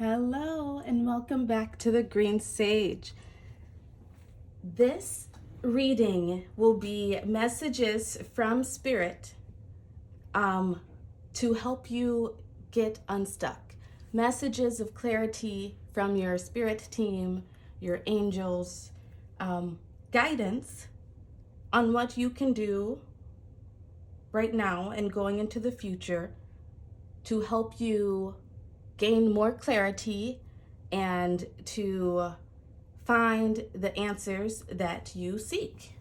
Hello and welcome back to the Green Sage. This reading will be messages from Spirit to help you get unstuck. Messages of clarity from your Spirit team, your angels, guidance on what you can do right now and going into the future to help you gain more clarity and to find the answers that you seek.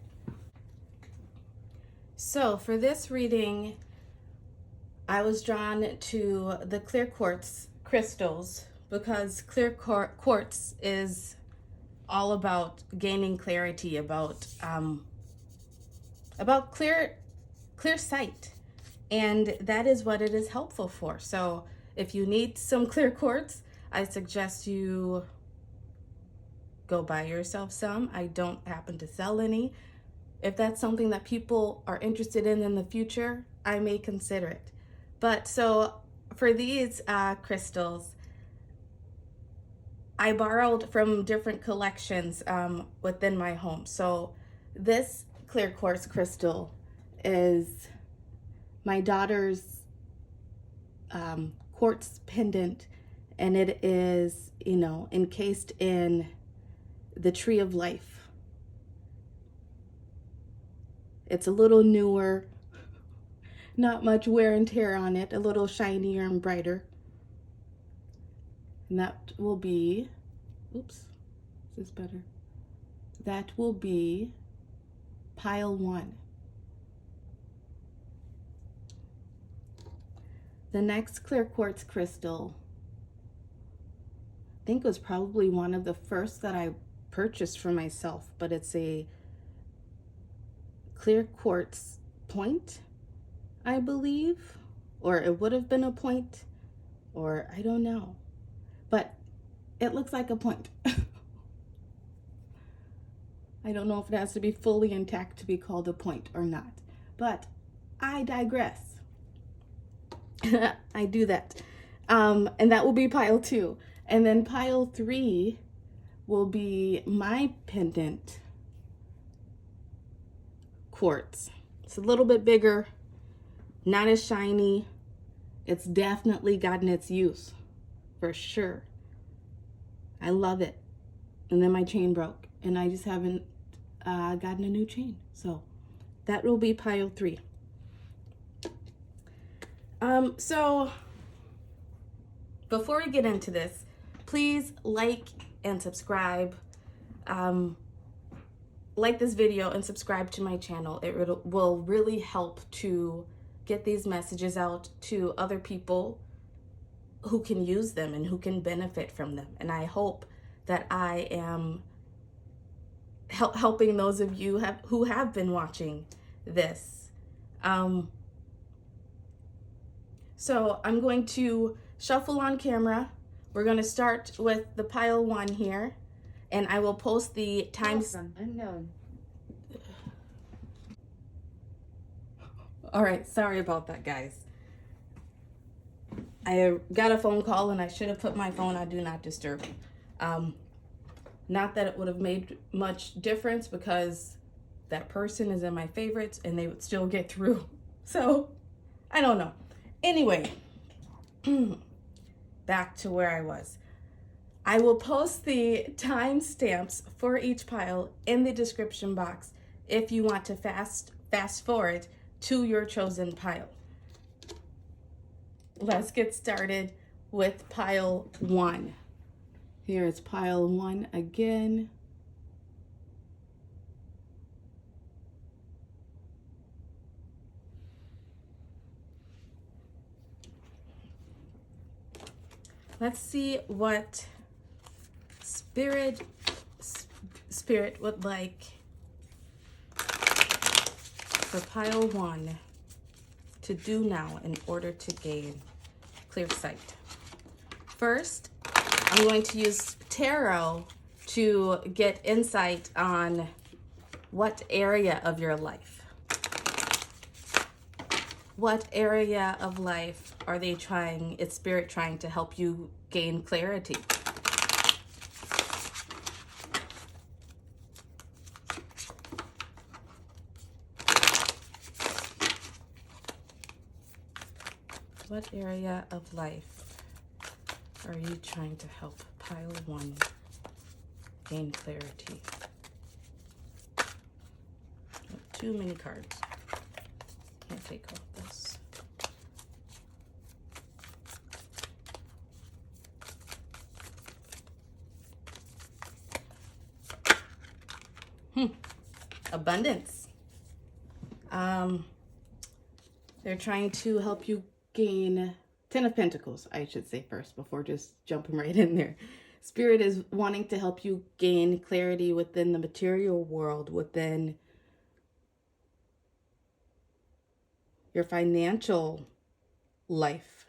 So for this reading, I was drawn to the clear quartz crystals because clear quartz is all about gaining clarity, about clear sight, and that is what it is helpful for. So if you need some clear quartz, I suggest you go buy yourself some. I don't happen to sell any. If that's something that people are interested in the future, I may consider it. But so for these crystals, I borrowed from different collections within my home. So this clear quartz crystal is my daughter's quartz pendant, and it is, encased in the tree of life. It's a little newer, not much wear and tear on it, a little shinier and brighter. And that will be, is this better? That will be pile 1. The next clear quartz crystal, I think, was probably one of the first that I purchased for myself, but it's a clear quartz point, I believe, or it would have been a point, or I don't know, but it looks like a point. I don't know if it has to be fully intact to be called a point or not, but I digress. I do that. And that will be pile 2. And then pile 3 will be my pendant quartz. It's a little bit bigger, not as shiny. It's definitely gotten its use, for sure. I love it. And then my chain broke, and I just haven't gotten a new chain. So that will be pile 3. So before we get into this, please like and subscribe. Like this video and subscribe to my channel. It will really help to get these messages out to other people who can use them and who can benefit from them. And I hope that I am helping those of you who have been watching this. So I'm going to shuffle on camera. We're going to start with the pile 1 here, and I will post the times. Unknown. All right, sorry about that, guys. I got a phone call, and I should have put my phone on Do Not Disturb. Not that it would have made much difference, because that person is in my favorites, and they would still get through. So, I don't know. Anyway, back to where I was. I will post the timestamps for each pile in the description box if you want to fast forward to your chosen pile. Let's get started with pile 1. Here is pile 1 again. Let's see what Spirit would like for pile 1 to do now in order to gain clear sight. First, I'm going to use tarot to get insight on what area of your life. What area of life is Spirit trying to help you gain clarity. What area of life are you trying to help pile one gain clarity? Too many cards. Can't take all this. Abundance. They're trying to help you gain 10 of Pentacles, I should say first, before just jumping right in there. Spirit is wanting to help you gain clarity within the material world, within your financial life.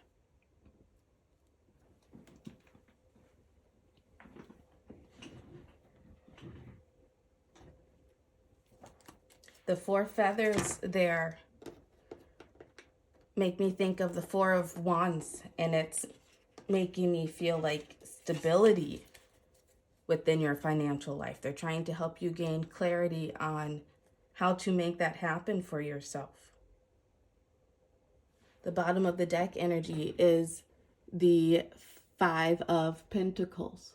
The 4 feathers there make me think of the 4 of Wands, and it's making me feel like stability within your financial life. They're trying to help you gain clarity on how to make that happen for yourself. The bottom of the deck energy is the 5 of Pentacles.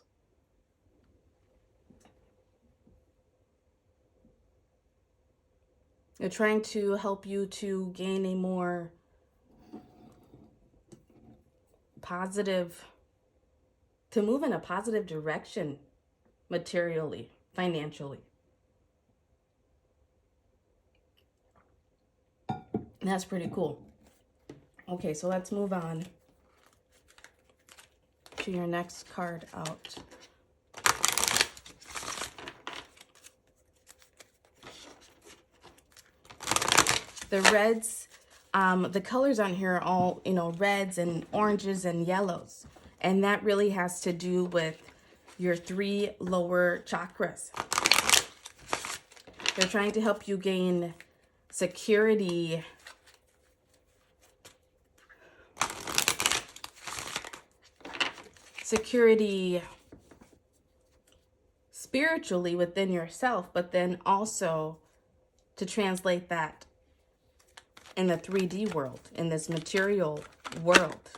They're trying to help you to gain a more positive, to move in a positive direction materially, financially. And that's pretty cool. Okay, so let's move on to your next card out. The reds, the colors on here are all, reds and oranges and yellows. And that really has to do with your 3 lower chakras. They're trying to help you gain security, spiritually within yourself, but then also to translate that in the 3D world, in this material world.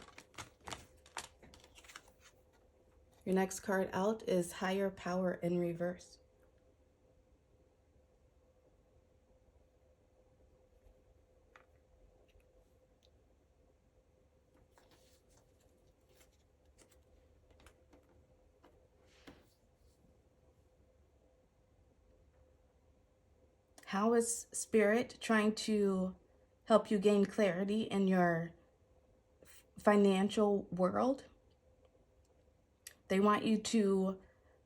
Your next card out is Higher Power in reverse. How is Spirit trying to help you gain clarity in your financial world? They want you to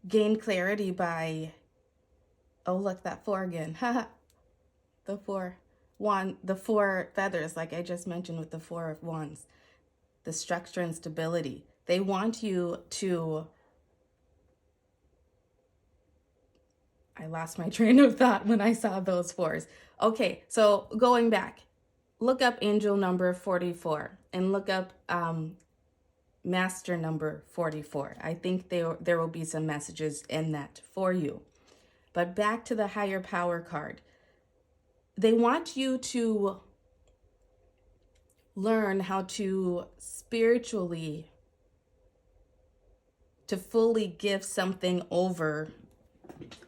gain clarity by, oh, look, that 4 again. The 4 feathers, like I just mentioned with the 4 of Wands, the structure and stability. They want you to, I lost my train of thought when I saw those 4s. Okay, so going back, look up angel number 44 and look up master number 44. I think there will be some messages in that for you. But back to the higher power card. They want you to learn how to spiritually, to fully give something over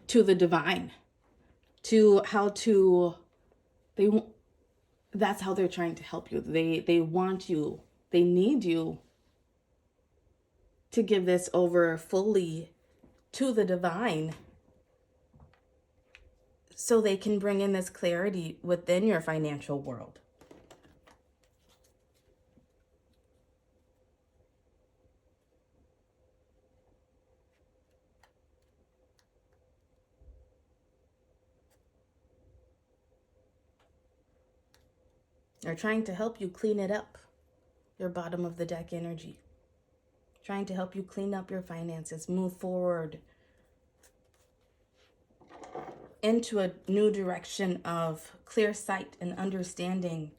to the divine, to how to, that's how they're trying to help you. They want you, they need you to give this over fully to the divine so they can bring in this clarity within your financial world. They're trying to help you clean it up, your bottom of the deck energy. Trying to help you clean up your finances, move forward into a new direction of clear sight and understanding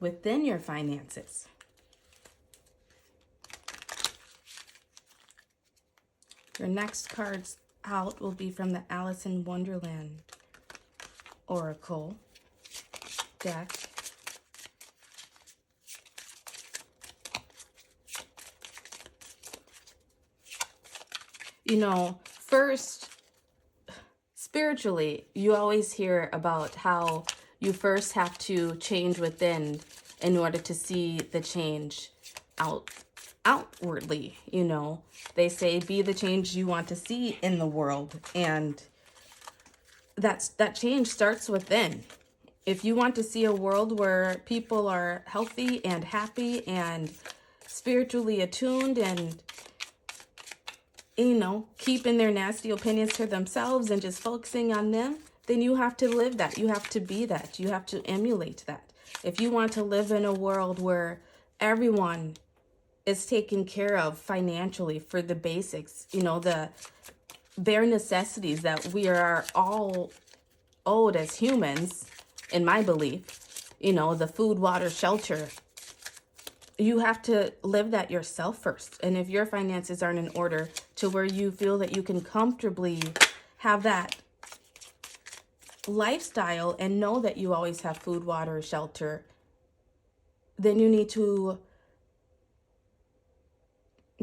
within your finances. Your next cards out will be from the Alice in Wonderland Oracle deck. You know, first, spiritually, you always hear about how you first have to change within in order to see the change outwardly. You know, they say be the change you want to see in the world, and that change starts within. If you want to see a world where people are healthy and happy and spiritually attuned and, you know, keeping their nasty opinions to themselves and just focusing on them, then you have to live that. You have to be that. You have to emulate that. If you want to live in a world where everyone is taken care of financially for the basics, you know, the bare necessities that we are all owed as humans, in my belief, you know, the food, water, shelter, you have to live that yourself first. And if your finances aren't in order to where you feel that you can comfortably have that lifestyle and know that you always have food, water, shelter, then you need to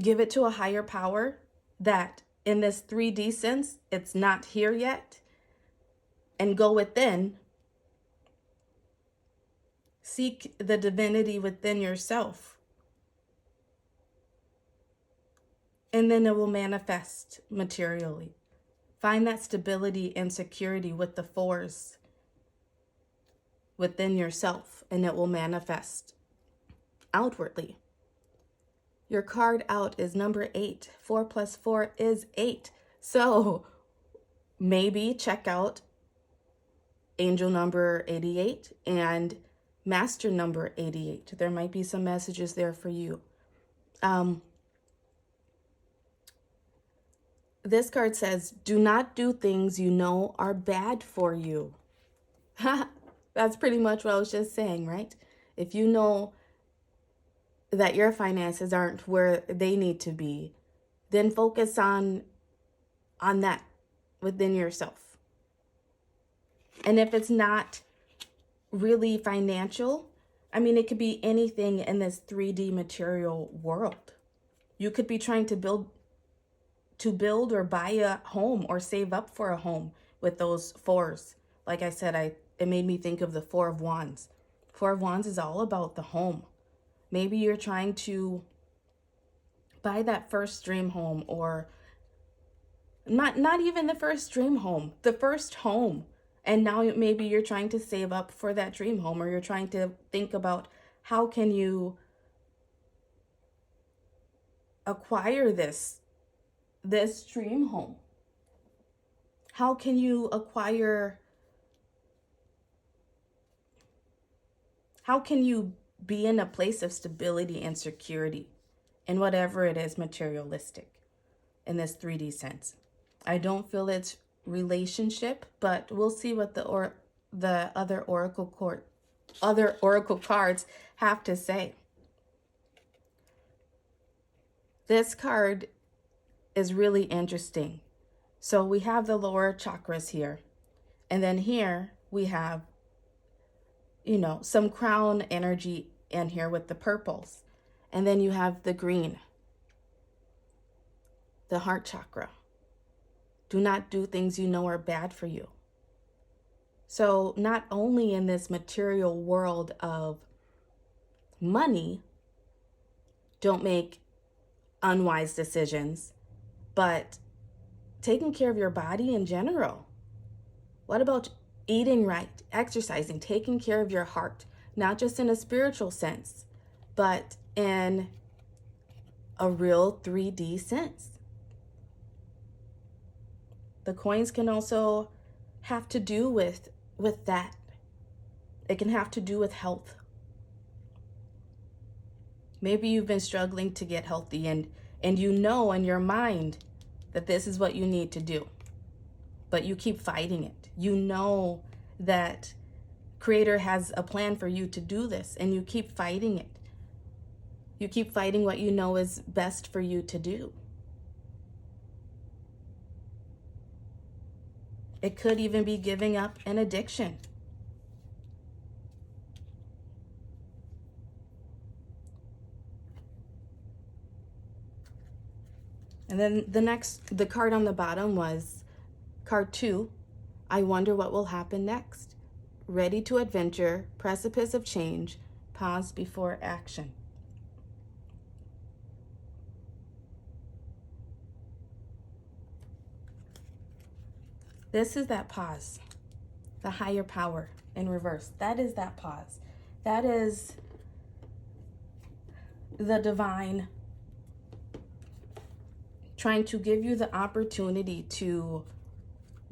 give it to a higher power that in this 3D sense, it's not here yet, and go within. Seek the divinity within yourself. And then it will manifest materially. Find that stability and security with the fours within yourself, and it will manifest outwardly. Your card out is number 8. 4 plus 4 is 8. So maybe check out angel number 88 and master number 88. There might be some messages there for you. This card says, do not do things you know are bad for you. That's pretty much what I was just saying, right? If you know that your finances aren't where they need to be, then focus on that within yourself. And if it's not really financial, I mean, it could be anything in this 3D material world. You could be trying to build or buy a home or save up for a home with those fours. Like I said, it made me think of the 4 of Wands. 4 of Wands is all about the home. Maybe you're trying to buy that first dream home, or not even the first dream home, the first home. And now maybe you're trying to save up for that dream home, or you're trying to think about how can you acquire this dream home? How can you be in a place of stability and security in whatever it is materialistic in this 3D sense? I don't feel it's relationship, but we'll see what the other oracle cards have to say. This card is really interesting. So we have the lower chakras here, and then here we have, you know, some crown energy in here with the purples, and then you have the green, the heart chakra. Do not do things you know are bad for you. So not only in this material world of money, don't make unwise decisions, but taking care of your body in general. What about eating right, exercising, taking care of your heart, not just in a spiritual sense, but in a real 3D sense? The coins can also have to do with that. It can have to do with health. Maybe you've been struggling to get healthy, and you know in your mind that this is what you need to do, but you keep fighting it. You know that Creator has a plan for you to do this, and you keep fighting it. You keep fighting what you know is best for you to do. It could even be giving up an addiction. And then the card on the bottom was card 2. I wonder what will happen next. Ready to adventure, precipice of change, pause before action. This is that pause, the higher power in reverse. That is that pause. That is the divine trying to give you the opportunity to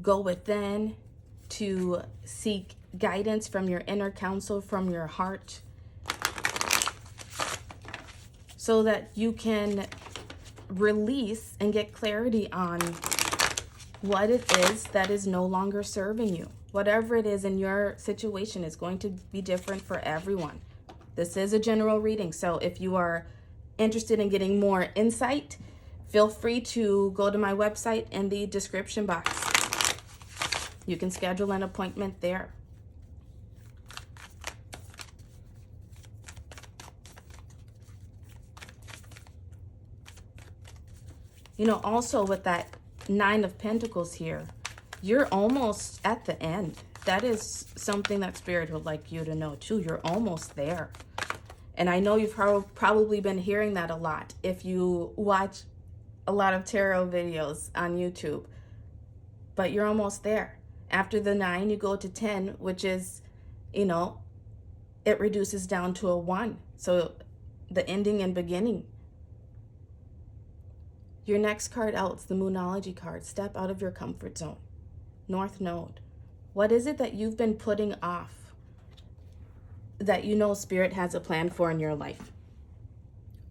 go within, to seek guidance from your inner counsel, from your heart, so that you can release and get clarity on what it is that is no longer serving you. Whatever it is in your situation is going to be different for everyone. This is a general reading, so if you are interested in getting more insight, feel free to go to my website in the description box. You can schedule an appointment there. You know, also with that 9 of Pentacles here, you're almost at the end. That is something that Spirit would like you to know too. You're almost there. And I know you've probably been hearing that a lot if you watch a lot of tarot videos on YouTube. But you're almost there. After the 9, you go to 10, which is, you know, it reduces down to a 1. So the ending and beginning. Your next card out is the Moonology card. Step out of your comfort zone. North Node. What is it that you've been putting off that you know Spirit has a plan for in your life?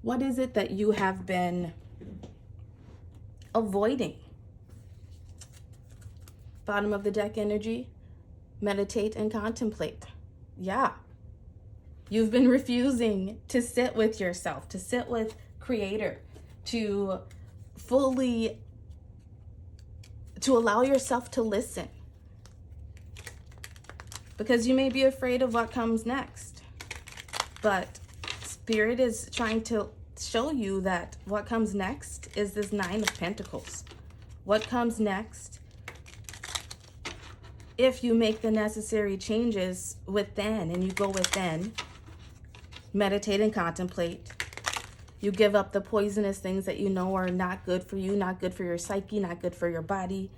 What is it that you have been avoiding? Bottom of the deck energy. Meditate and contemplate. Yeah. You've been refusing to sit with yourself, to sit with Creator, to fully, to allow yourself to listen. Because you may be afraid of what comes next. But Spirit is trying to show you that what comes next is this 9 of Pentacles. What comes next, if you make the necessary changes within and you go within, meditate and contemplate, you give up the poisonous things that you know are not good for you, not good for your psyche, not good for your body.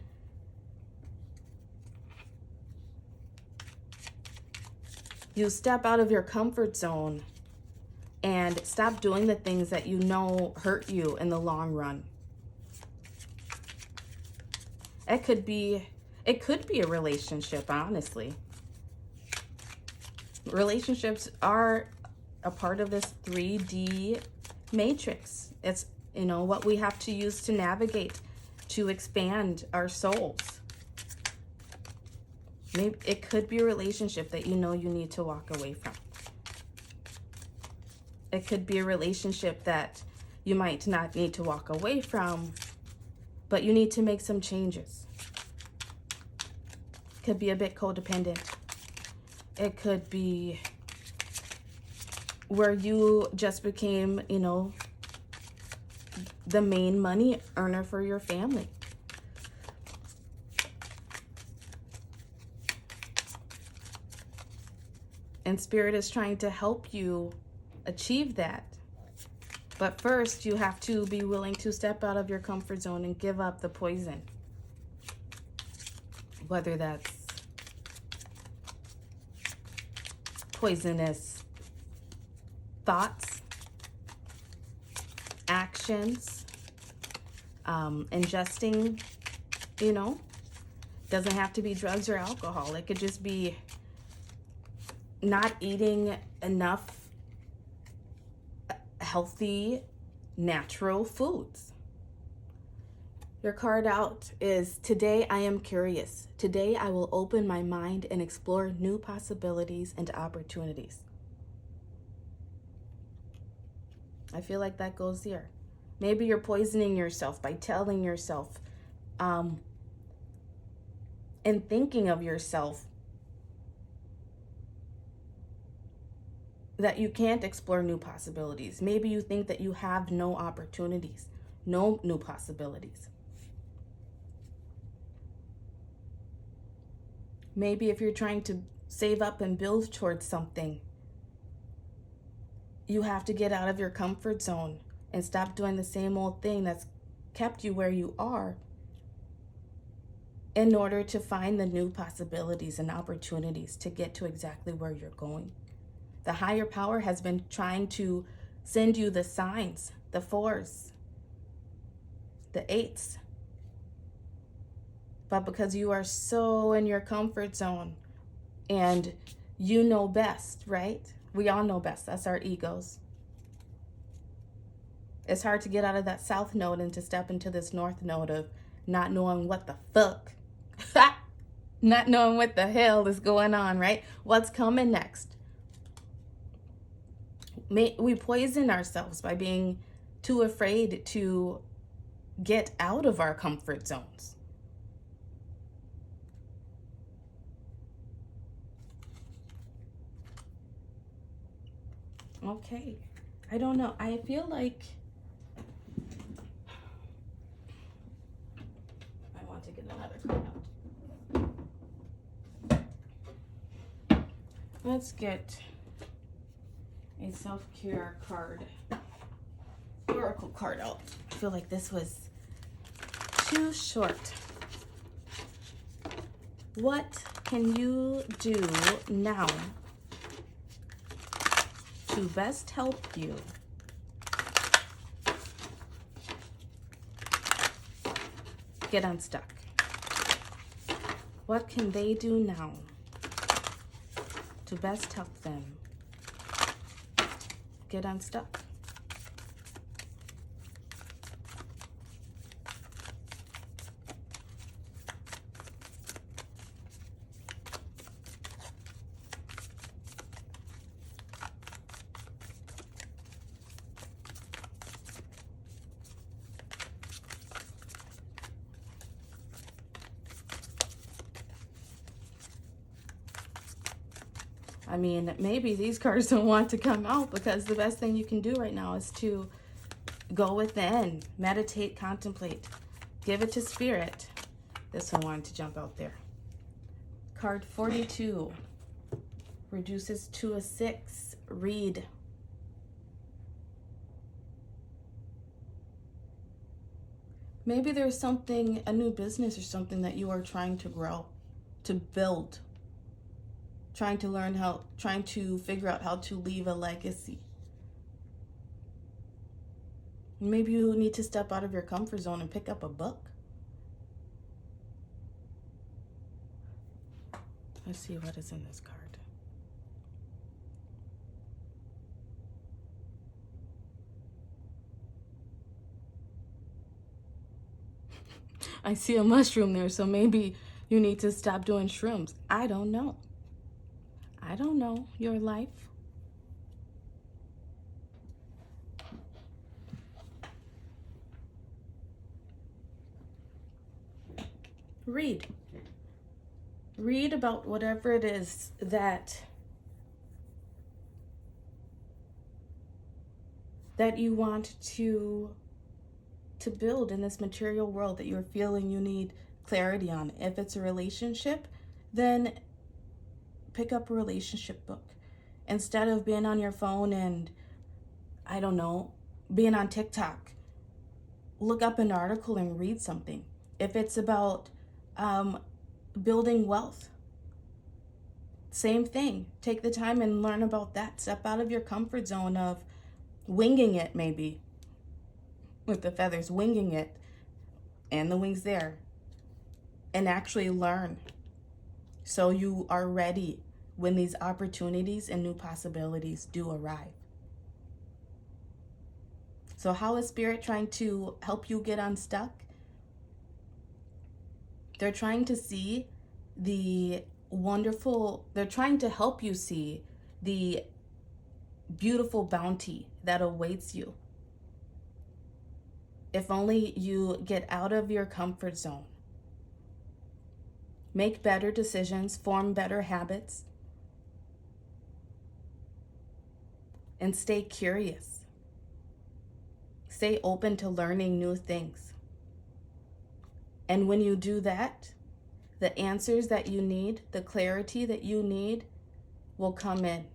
You step out of your comfort zone and stop doing the things that you know hurt you in the long run. It could be a relationship, honestly. Relationships are a part of this 3D matrix. It's, you know, what we have to use to navigate, to expand our souls. Maybe it could be a relationship that you know you need to walk away from. It could be a relationship that you might not need to walk away from, but you need to make some changes. It could be a bit codependent. It could be where you just became, you know, the main money earner for your family. And Spirit is trying to help you achieve that. But first, you have to be willing to step out of your comfort zone and give up the poison. Whether that's poisonous thoughts, actions, ingesting, you know, doesn't have to be drugs or alcohol. It could just be not eating enough healthy, natural foods. Your card out is, today I am curious. Today I will open my mind and explore new possibilities and opportunities. I feel like that goes here. Maybe you're poisoning yourself by telling yourself, and thinking of yourself that you can't explore new possibilities. Maybe you think that you have no opportunities, no new possibilities. Maybe if you're trying to save up and build towards something, you have to get out of your comfort zone and stop doing the same old thing that's kept you where you are in order to find the new possibilities and opportunities to get to exactly where you're going. The higher power has been trying to send you the signs, the 4s, the 8s. But because you are so in your comfort zone and you know best, right? We all know best. That's our egos. It's hard to get out of that south node and to step into this north node of not knowing what the fuck, not knowing what the hell is going on, right? What's coming next? We poison ourselves by being too afraid to get out of our comfort zones. Okay, I don't know. I feel like I want to get another card out. Let's get a self-care card, oracle card out. I feel like this was too short. What can you do now to best help you get unstuck? What can they do now to best help them get unstuck? I mean, maybe these cards don't want to come out because the best thing you can do right now is to go within, meditate, contemplate, give it to spirit. This one wanted to jump out there. Card 42 reduces to a 6. Read. Maybe there's something, a new business or something that you are trying to grow, to build. Trying to figure out how to leave a legacy. Maybe you need to step out of your comfort zone and pick up a book. Let's see what is in this card. I see a mushroom there, so maybe you need to stop doing shrooms. I don't know. I don't know your life. Read. Read about whatever it is that you want to build in this material world that you're feeling you need clarity on. If it's a relationship, then pick up a relationship book. Instead of being on your phone and, I don't know, being on TikTok, look up an article and read something. If it's about building wealth, same thing. Take the time and learn about that. Step out of your comfort zone of winging it, maybe, with the feathers, winging it, and the wings there, and actually learn. So you are ready when these opportunities and new possibilities do arrive. So how is Spirit trying to help you get unstuck? They're trying to see they're trying to help you see the beautiful bounty that awaits you. If only you get out of your comfort zone. make better decisions, form better habits, and stay curious. Stay open to learning new things. And when you do that, the answers that you need, the clarity that you need, will come in.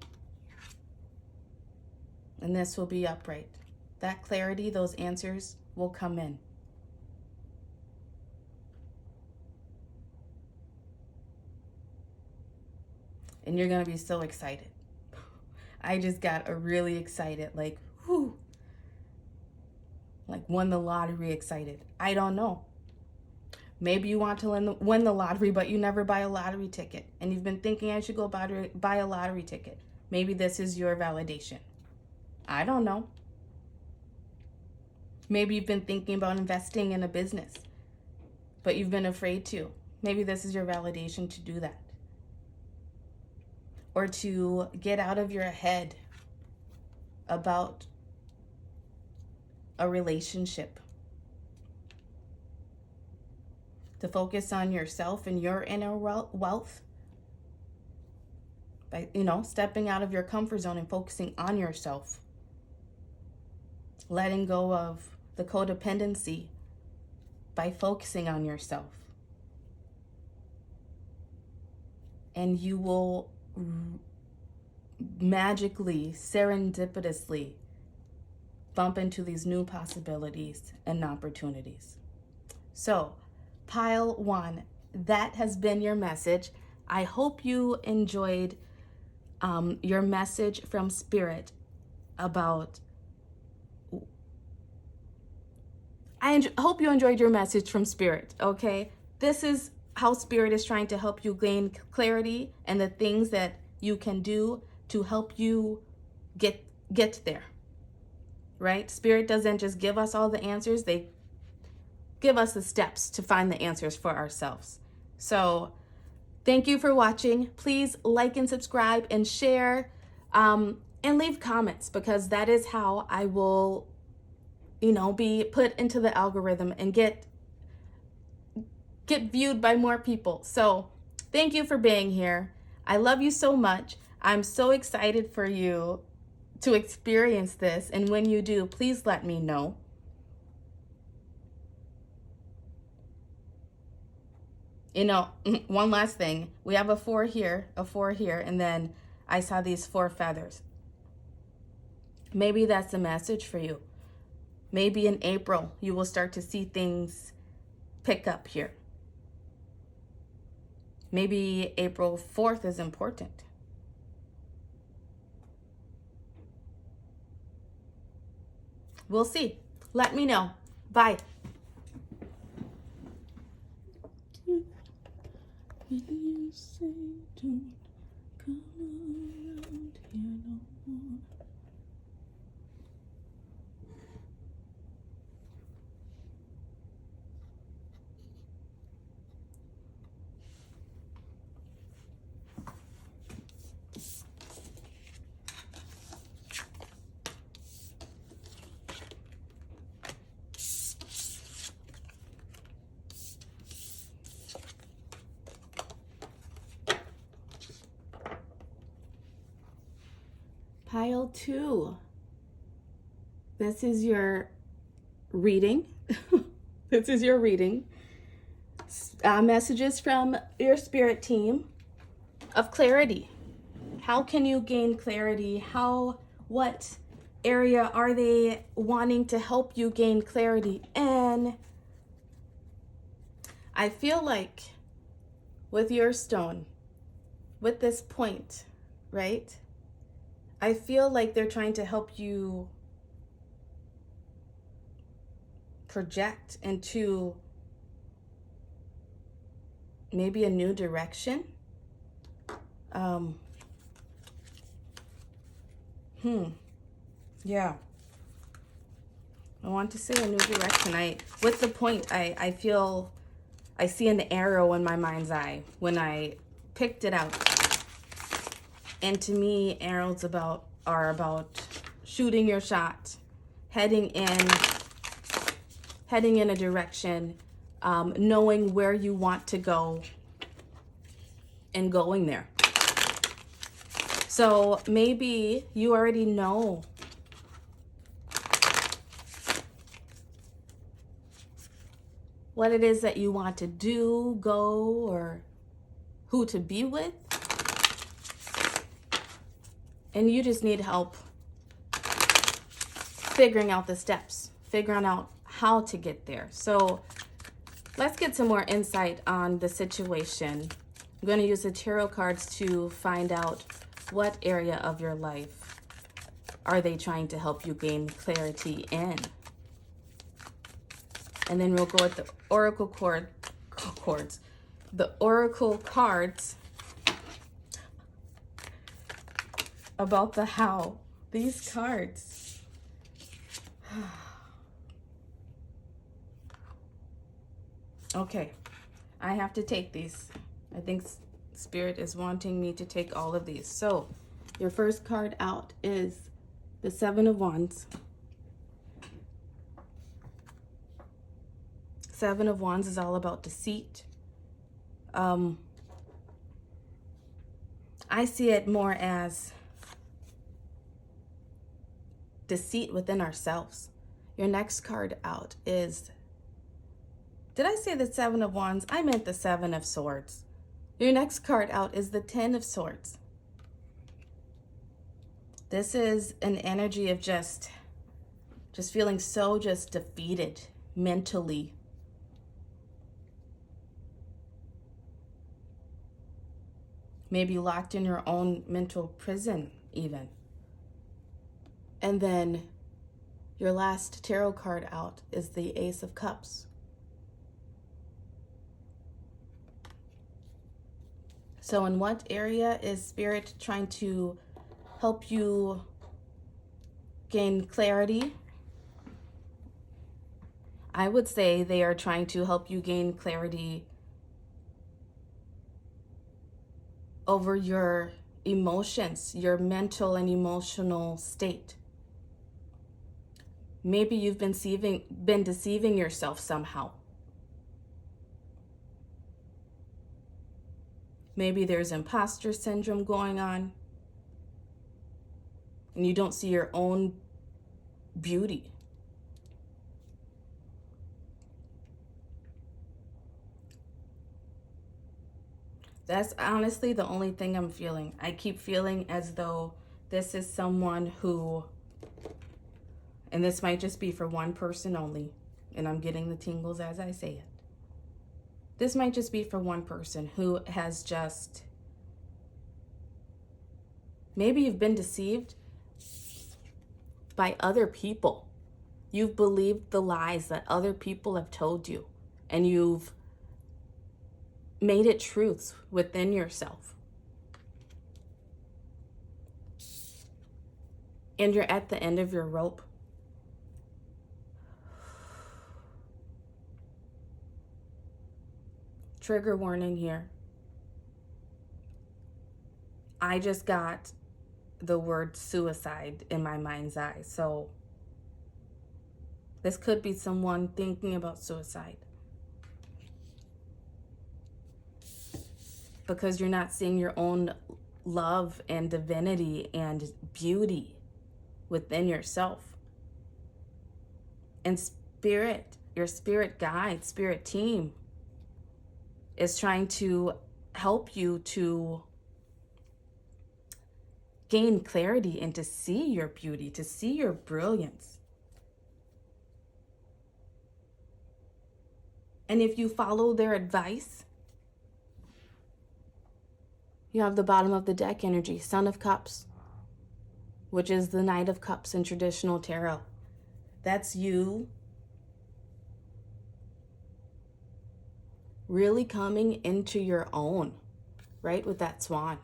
And this will be upright. That clarity, those answers will come in. And you're going to be so excited. I just got really excited, like, whoo. Like won the lottery excited. I don't know. Maybe you want to win the lottery, but you never buy a lottery ticket. And you've been thinking I should go buy a lottery ticket. Maybe this is your validation. I don't know. Maybe you've been thinking about investing in a business, but you've been afraid to. Maybe this is your validation to do that. Or to get out of your head about a relationship. To focus on yourself and your inner wealth. By, stepping out of your comfort zone and focusing on yourself. Letting go of the codependency by focusing on yourself. And you will magically, serendipitously bump into these new possibilities and opportunities. So, pile 1, that has been your message. I hope you enjoyed your message from Spirit about... I hope you enjoyed your message from Spirit, okay? This is how Spirit is trying to help you gain clarity and the things that you can do to help you get there, right? Spirit doesn't just give us all the answers. They give us the steps to find the answers for ourselves. So thank you for watching. Please like and subscribe and share and leave comments, because that is how I will, be put into the algorithm and get viewed by more people. So thank you for being here. I love you so much. I'm so excited for you to experience this. And when you do, please let me know. One last thing. We have a 4 here, and then I saw these 4 feathers. Maybe that's a message for you. Maybe in April, you will start to see things pick up here. Maybe April 4th is important. We'll see. Let me know. Bye. When you say don't come around here no more. Pile 2. This is your reading. This is your reading. Messages from your spirit team of clarity. How can you gain clarity? What area are they wanting to help you gain clarity in? I feel like with your stone, with this point, right? I feel like they're trying to help you project into maybe a new direction. Yeah. I want to say a new direction. With the point, I feel, I see an arrow in my mind's eye when I picked it out. And to me, arrows are about shooting your shot, heading in a direction, knowing where you want to go, and going there. So maybe you already know what it is that you want to do, go, or who to be with. And you just need help figuring out the steps, figuring out how to get there. So let's get some more insight on the situation. I'm going to use the tarot cards to find out what area of your life are they trying to help you gain clarity in. And then we'll go with the oracle cards. The oracle cards about the how. These cards. Okay, I have to take these. I think Spirit is wanting me to take all of these. So your first card out is the Seven of Wands. Seven of Wands is all about deceit. I see it more as deceit within ourselves. Your next card out is, did I say the Seven of Wands? I meant the Seven of Swords. Your next card out is the Ten of Swords. This is an energy of just feeling so just defeated mentally. Maybe locked in your own mental prison even. And then your last tarot card out is the Ace of Cups. So in what area is Spirit trying to help you gain clarity? I would say they are trying to help you gain clarity over your emotions, your mental and emotional state. Maybe you've been deceiving yourself somehow. Maybe there's imposter syndrome going on, and you don't see your own beauty. That's honestly the only thing I'm feeling. I keep feeling as though this is someone who, and this might just be for one person only, and I'm getting the tingles as I say it. This might just be for one person who has just, maybe you've been deceived by other people. You've believed the lies that other people have told you, and you've made it truths within yourself. And you're at the end of your rope. Trigger warning here. I just got the word suicide in my mind's eye. So this could be someone thinking about suicide, because you're not seeing your own love and divinity and beauty within yourself. And Spirit, your spirit guide, spirit team is trying to help you to gain clarity and to see your beauty, to see your brilliance. And if you follow their advice, you have the bottom of the deck energy, Son of Cups, which is the Knight of Cups in traditional tarot. That's you really coming into your own, right? With that swan.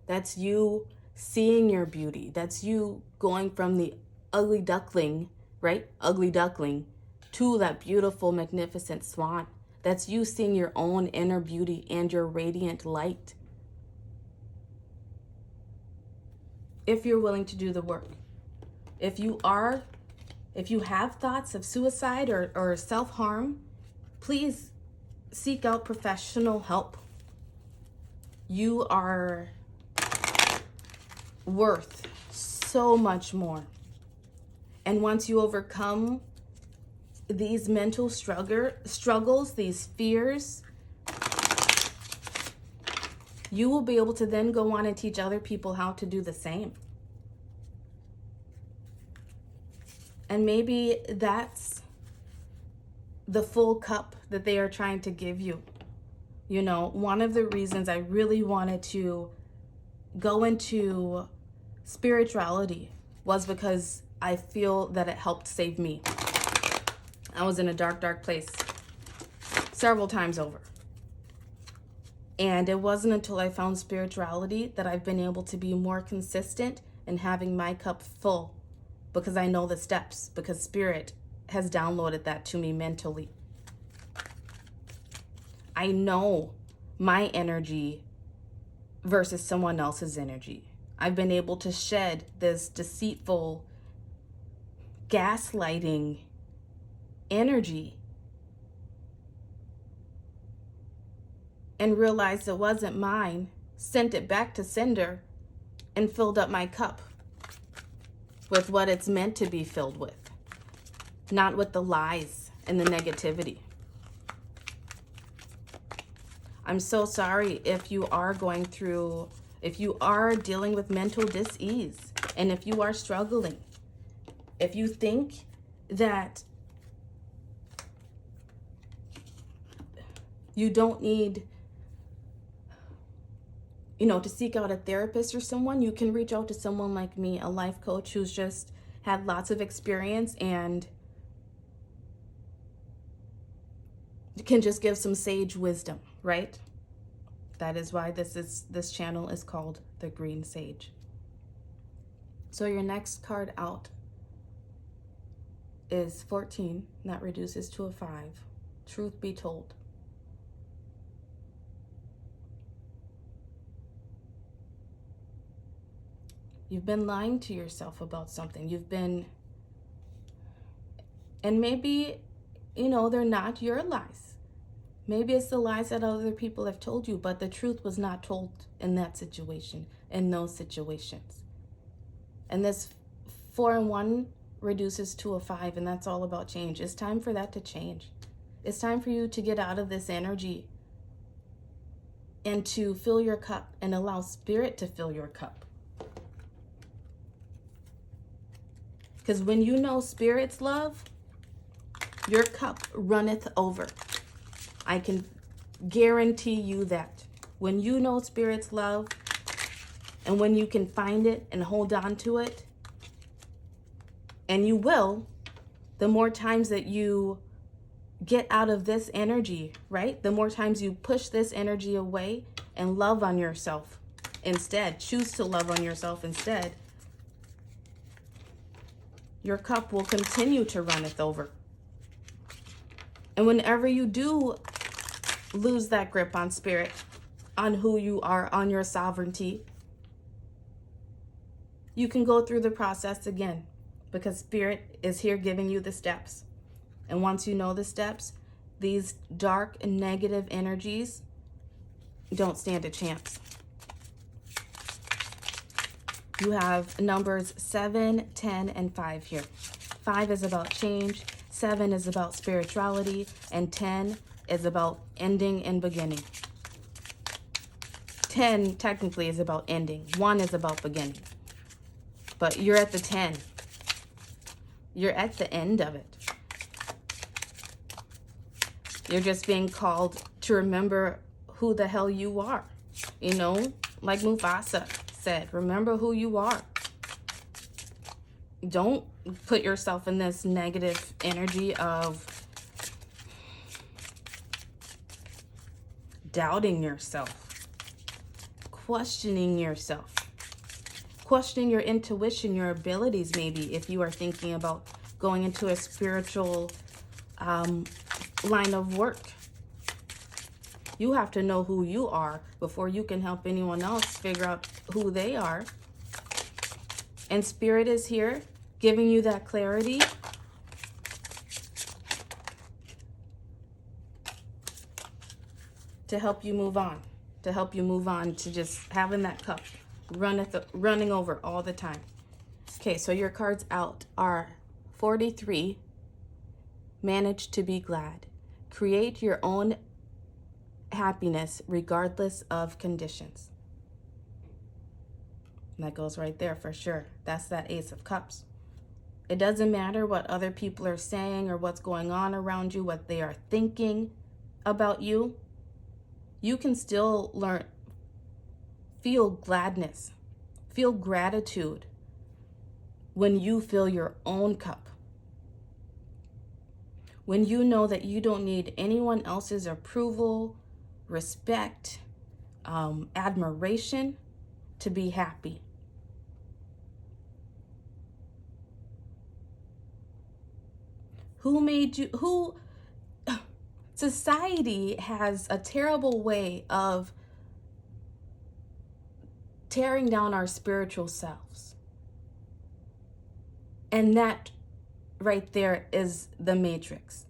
That's you seeing your beauty. That's you going from the ugly duckling, right? Ugly duckling to that beautiful, magnificent swan. That's you seeing your own inner beauty and your radiant light. If you're willing to do the work. If you have thoughts of suicide or self-harm, please seek out professional help. You are worth so much more. And once you overcome these mental struggles, these fears, you will be able to then go on and teach other people how to do the same. And maybe that's the full cup that they are trying to give you. You know, one of the reasons I really wanted to go into spirituality was because I feel that it helped save me. I was in a dark, dark place several times over. And it wasn't until I found spirituality that I've been able to be more consistent in having my cup full, because I know the steps, because Spirit has downloaded that to me mentally. I know my energy versus someone else's energy. I've been able to shed this deceitful, gaslighting energy and realized it wasn't mine, sent it back to sender, and filled up my cup with what it's meant to be filled with, not with the lies and the negativity. I'm so sorry if you are going through, if you are dealing with mental dis-ease, and if you are struggling, if you think that you don't need, to seek out a therapist or someone, you can reach out to someone like me, a life coach who's just had lots of experience and can just give some sage wisdom, right? That is why this channel is called The Green Sage. So your next card out is 14. That reduces to a 5. Truth be told. You've been lying to yourself about something. And maybe, they're not your lies. Maybe it's the lies that other people have told you, but the truth was not told in that situation, in those situations. And this 4 and 1 reduces to a 5, and that's all about change. It's time for that to change. It's time for you to get out of this energy and to fill your cup and allow Spirit to fill your cup. Because when you know Spirit's love, your cup runneth over. I can guarantee you that. When you know Spirit's love, and when you can find it and hold on to it, and you will, the more times that you get out of this energy, right? The more times you push this energy away and love on yourself instead, choose to love on yourself instead, your cup will continue to runneth over. And whenever you do lose that grip on Spirit, on who you are, on your sovereignty, you can go through the process again, because Spirit is here giving you the steps. And once you know the steps, these dark and negative energies don't stand a chance. You have numbers 7, 10, and 5 here. 5 is about change, 7 is about spirituality, and 10 is about ending and beginning. 10 technically is about ending. 1 is about beginning. But you're at the 10. You're at the end of it. You're just being called to remember who the hell you are. Like Mufasa said, remember who you are. Don't put yourself in this negative energy of doubting yourself, questioning yourself, questioning your intuition, your abilities, maybe if you are thinking about going into a spiritual line of work. You have to know who you are before you can help anyone else figure out who they are. And Spirit is here giving you that clarity to help you move on. to help you move on to just having that cup running over all the time. Okay, so your cards out are 43, manage to be glad. Create your own happiness regardless of conditions. And that goes right there for sure. That's that Ace of Cups. It doesn't matter what other people are saying or what's going on around you, what they are thinking about you. You can still feel gladness, feel gratitude when you fill your own cup. When you know that you don't need anyone else's approval, respect, admiration to be happy. Society has a terrible way of tearing down our spiritual selves. And that right there is the matrix.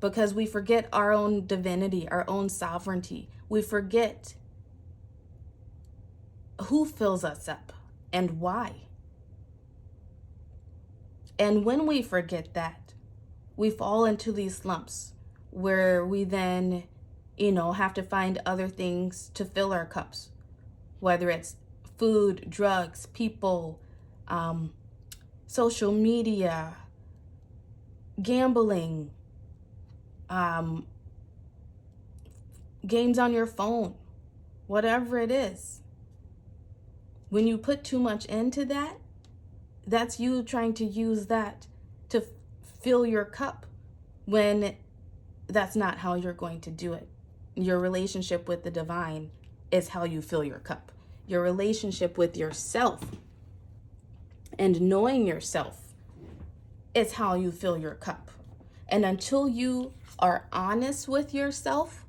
Because we forget our own divinity, our own sovereignty. We forget who fills us up and why. And when we forget that, we fall into these slumps where we then, have to find other things to fill our cups, whether it's food, drugs, people, social media, gambling, games on your phone, whatever it is. When you put too much into that, that's you trying to use that to fill your cup when that's not how you're going to do it. Your relationship with the divine is how you fill your cup. Your relationship with yourself and knowing yourself is how you fill your cup. And until you are honest with yourself,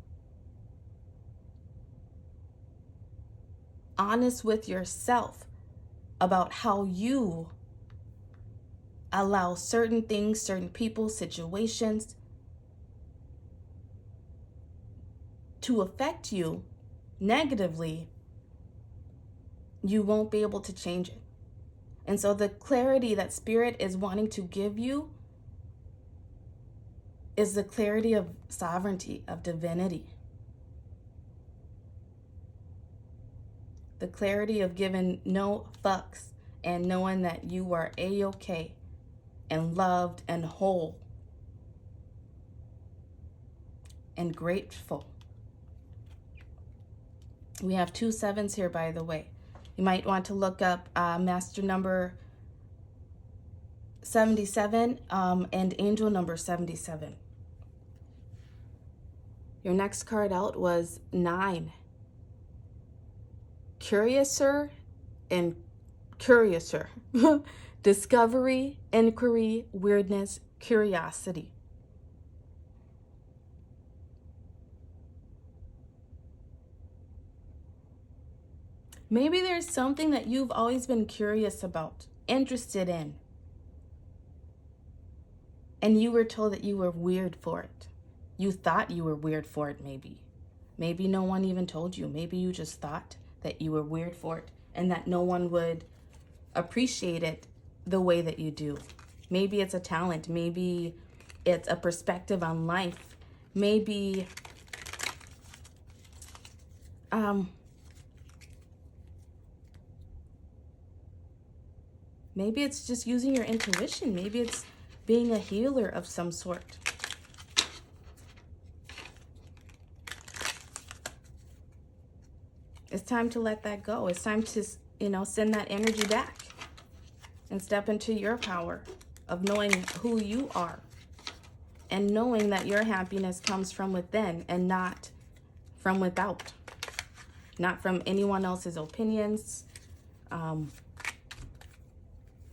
about how you allow certain things, certain people, situations to affect you negatively, you won't be able to change it. And so the clarity that Spirit is wanting to give you is the clarity of sovereignty, of divinity. The clarity of giving no fucks and knowing that you are A-okay and loved and whole and grateful. We have 2 7s here, by the way. You might want to look up master number 77 and angel number 77. Your next card out was 9. Curiouser and curiouser. Discovery, inquiry, weirdness, curiosity. Maybe there's something that you've always been curious about, interested in, and you were told that you were weird for it. You thought you were weird for it, maybe. Maybe no one even told you. Maybe you just thought that you were weird for it and that no one would appreciate it the way that you do. Maybe it's a talent. Maybe it's a perspective on life. Maybe maybe it's just using your intuition. Maybe it's being a healer of some sort. It's time to let that go. It's time to, send that energy back and step into your power of knowing who you are and knowing that your happiness comes from within and not from without, not from anyone else's opinions,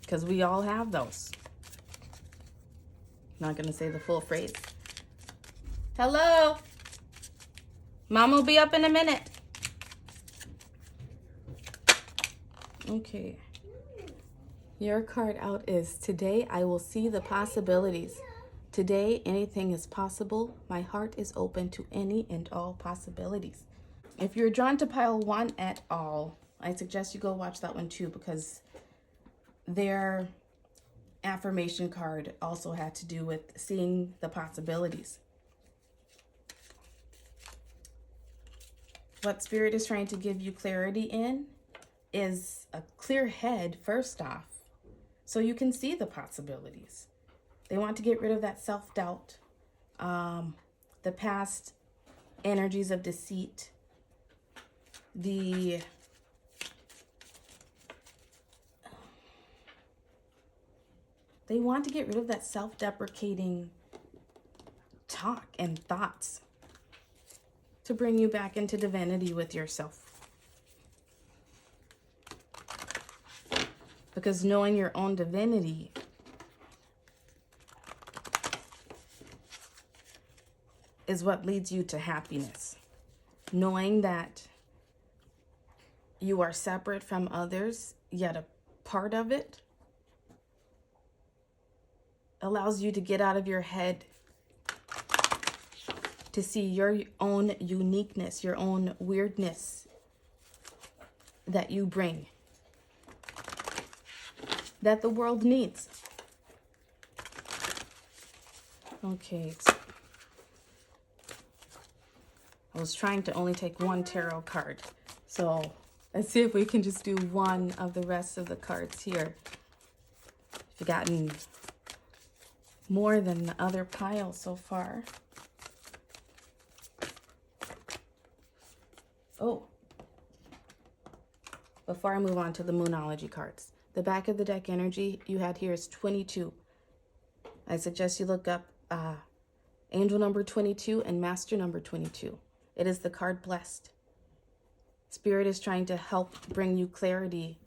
because we all have those. Not going to say the full phrase. Hello. Mom will be up in a minute. Okay. Your card out is, today I will see the possibilities. Today anything is possible. My heart is open to any and all possibilities. If you're drawn to pile 1 at all, I suggest you go watch that one too, because their affirmation card also had to do with seeing the possibilities. What Spirit is trying to give you clarity in is a clear head, first off, so you can see the possibilities. They want to get rid of that self-doubt, the past energies of deceit, they want to get rid of that self-deprecating talk and thoughts to bring you back into divinity with yourself. Because knowing your own divinity is what leads you to happiness. Knowing that you are separate from others, yet a part of it, allows you to get out of your head, to see your own uniqueness, your own weirdness that you bring, that the world needs. Okay. I was trying to only take one tarot card, so let's see if we can just do one of the rest of the cards here. If you've gotten more than the other pile so far. Oh, before I move on to the Moonology cards, the back of the deck energy you had here is 22. I suggest you look up angel number 22 and master number 22. It is the card blessed. Spirit is trying to help bring you clarity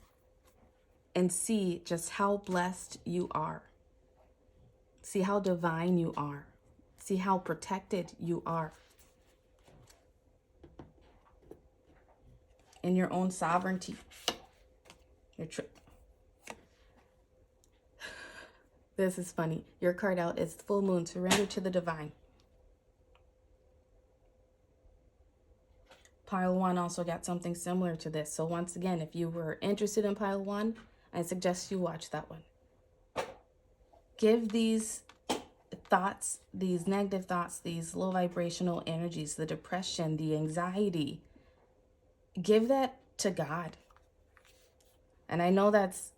and see just how blessed you are. See how divine you are. See how protected you are in your own sovereignty. This is funny. Your card out is full moon, surrender to the divine. Pile 1 also got something similar to this. So once again, if you were interested in pile 1, I suggest you watch that one. Give these thoughts, these negative thoughts, these low vibrational energies, the depression, the anxiety, give that to God. And I know that's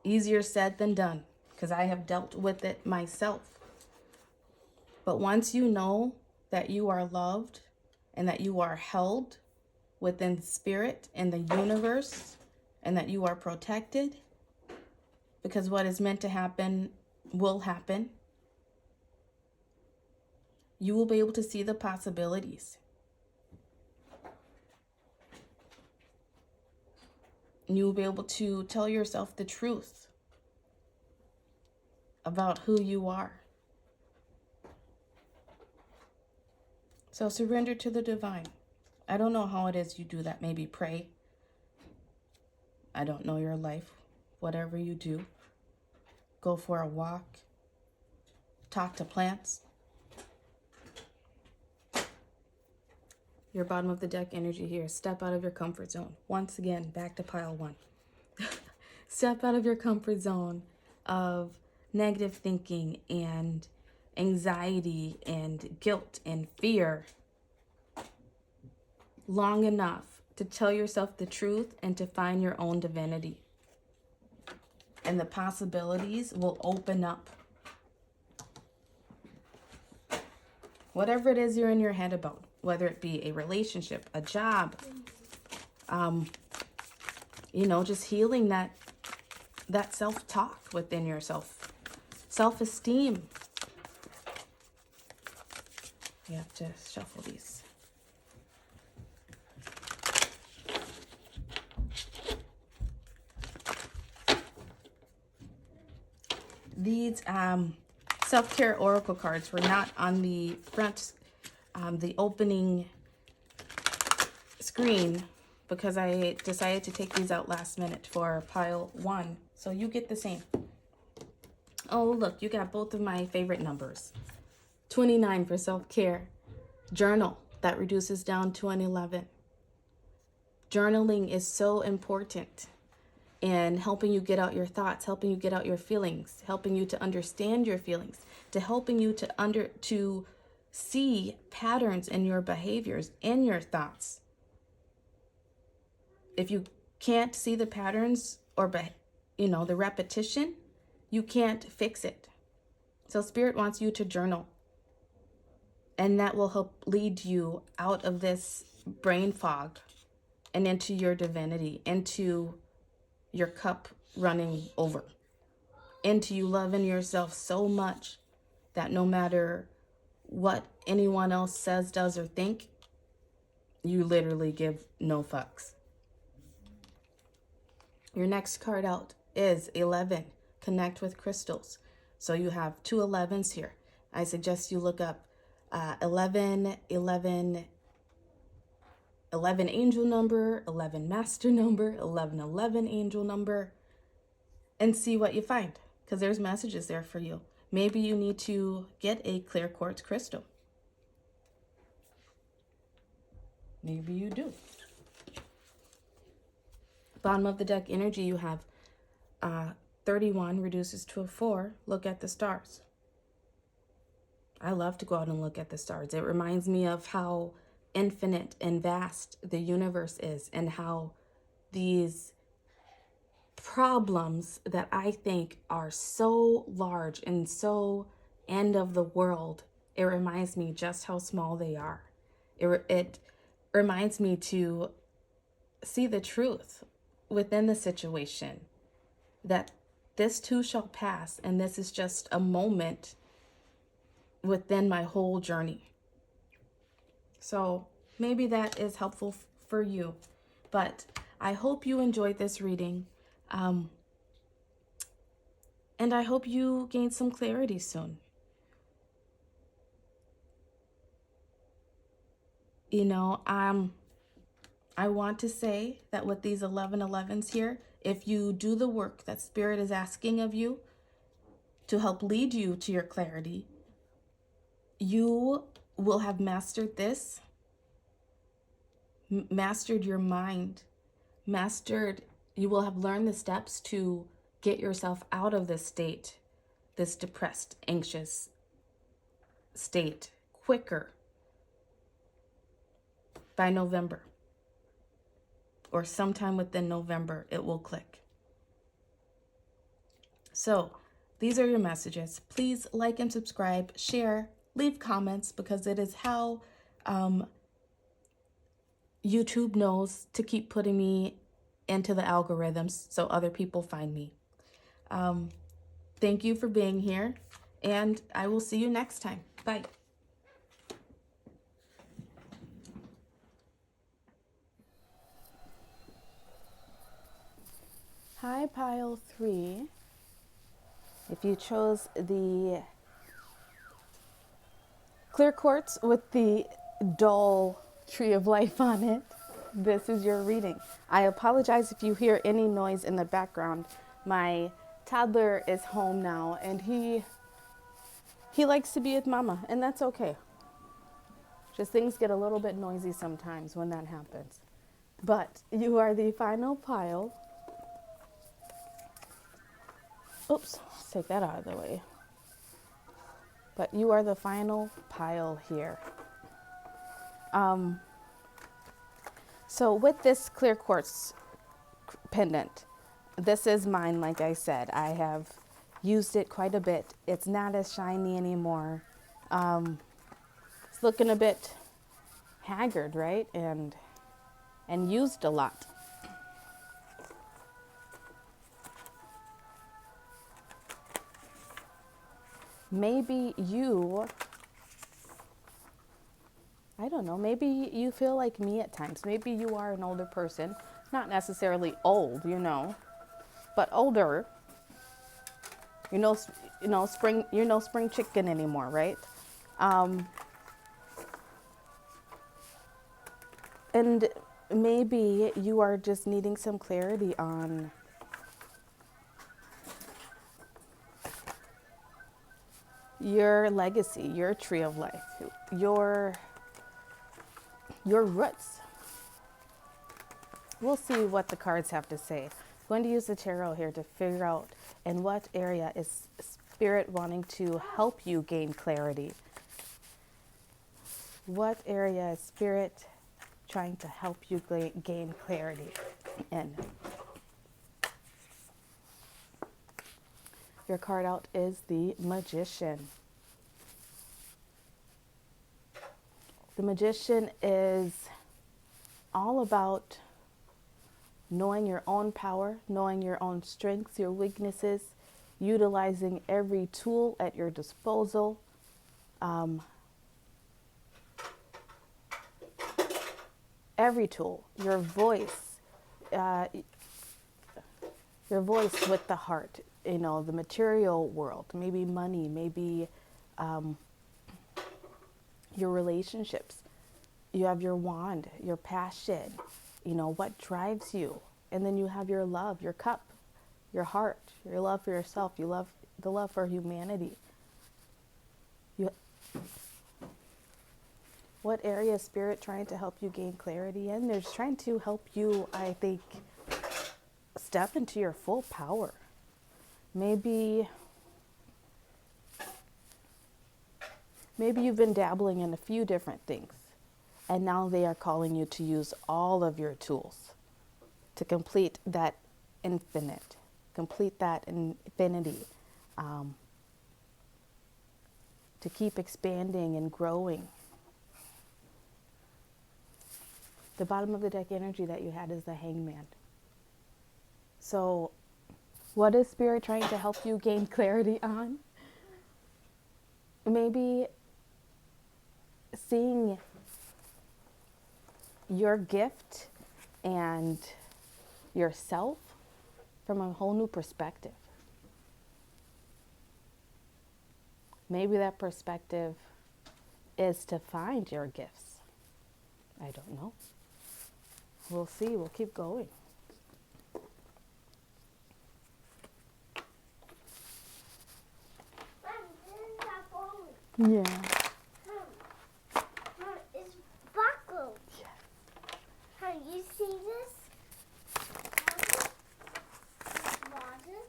easier said than done, because I have dealt with it myself. But once you know that you are loved and that you are held within spirit and the universe, and that you are protected, because what is meant to happen will happen, you will be able to see the possibilities. And you will be able to tell yourself the truth about who you are. So surrender to the divine. I don't know how it is you do that. Maybe pray. I don't know your life. Whatever you do. Go for a walk. Talk to plants. Your bottom of the deck energy here. Step out of your comfort zone. Once again, back to pile 1. Step out of your comfort zone of negative thinking and anxiety and guilt and fear long enough to tell yourself the truth and to find your own divinity. And the possibilities will open up. Whatever it is you're in your head about, whether it be a relationship, a job, just healing that self-talk within yourself, self-esteem. You have to shuffle these. These self-care oracle cards were not on the front, the opening screen, because I decided to take these out last minute for pile 1. So you get the same. Oh, look, you got both of my favorite numbers. 29 for self-care. Journal. That reduces down to an 11. Journaling is so important in helping you get out your thoughts, helping you get out your feelings, helping you to understand your feelings, to helping you to see patterns in your behaviors, in your thoughts. If you can't see the patterns or the repetition, you can't fix it. So Spirit wants you to journal. And that will help lead you out of this brain fog and into your divinity, into your cup running over, into you loving yourself so much that no matter what anyone else says, does, or think, you literally give no fucks. Your next card out is 11, connect with crystals. So you have two 11s here. I suggest you look up 11 angel number, 11 master number, 11 angel number, and see what you find, because there's messages there for you. Maybe you need to get a clear quartz crystal. Maybe you do. Bottom of the deck energy, you have 31 reduces to a 4. Look at the stars. I love to go out and look at the stars. It reminds me of how infinite and vast the universe is, and how these problems that I think are so large and so end of the world, it reminds me just how small they are. It reminds me to see the truth within the situation, that this too shall pass, and this is just a moment within my whole journey. So maybe that is helpful for you, but I hope you enjoyed this reading, and I hope you gain some clarity soon. I want to say that with these 1111s here, if you do the work that Spirit is asking of you to help lead you to your clarity, you will have mastered this, mastered your mind, you will have learned the steps to get yourself out of this state, this depressed, anxious state, quicker by November. Or sometime within November, it will click. So these are your messages. Please like and subscribe, share, leave comments, because it is how YouTube knows to keep putting me into the algorithms so other people find me. Thank you for being here, and I will see you next time. Bye. Hi, pile 3. If you chose the clear quartz with the dull tree of life on it, this is your reading. I apologize if you hear any noise in the background. My toddler is home now, and he likes to be with mama, and that's okay. Just things get a little bit noisy sometimes when that happens. But you are the final pile. Oops, let's take that out of the way. But you are the final pile here. So with this clear quartz pendant, this is mine, like I said. I have used it quite a bit. It's not as shiny anymore. It's looking a bit haggard, right? And used a lot. Maybe maybe you feel like me at times. Maybe you are an older person, not necessarily old, but older. Spring, spring chicken anymore, right? And maybe you are just needing some clarity on your legacy, your tree of life, your your roots. We'll see what the cards have to say. I'm going to use the tarot here to figure out in what area is Spirit wanting to help you gain clarity. What area is Spirit trying to help you gain clarity in? Your card out is the Magician. The Magician is all about knowing your own power, knowing your own strengths, your weaknesses, utilizing every tool at your disposal. Every tool, your voice with the heart, you know, the material world, maybe money, maybe your relationships. You have your wand, your passion, you know, what drives you. And then you have your love, your cup, your heart, your love for yourself, you love the love for humanity. What area is Spirit trying to help you gain clarity in? They're trying to help you, I think, step into your full power. Maybe you've been dabbling in a few different things, and now they are calling you to use all of your tools to complete that infinite, complete that infinity, to keep expanding and growing. The bottom of the deck energy that you had is the Hangman. So what is Spirit trying to help you gain clarity on? Maybe seeing your gift and yourself from a whole new perspective. Maybe that perspective is to find your gifts. I don't know. We'll see. We'll keep going. Yeah. Mom, it's buckled. Yeah. Mom, you see this? Water?